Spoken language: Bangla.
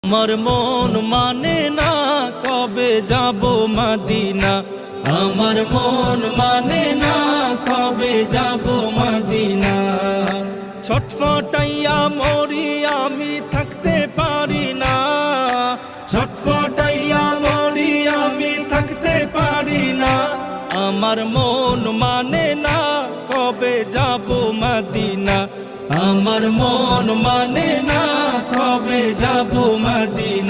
আমার মন মানে না কবে যাব মদিনা, আমার মন মানে না কবে যাব মদিনা। ছটফটাইয়া মরি আমি থাকতে পারি না, ছটফটাইয়া মরি আমি থাকতে পারি না। আমার মন মানে না কবে যাব মদিনা, আমার মন মানে না কবে যাব মদিনা।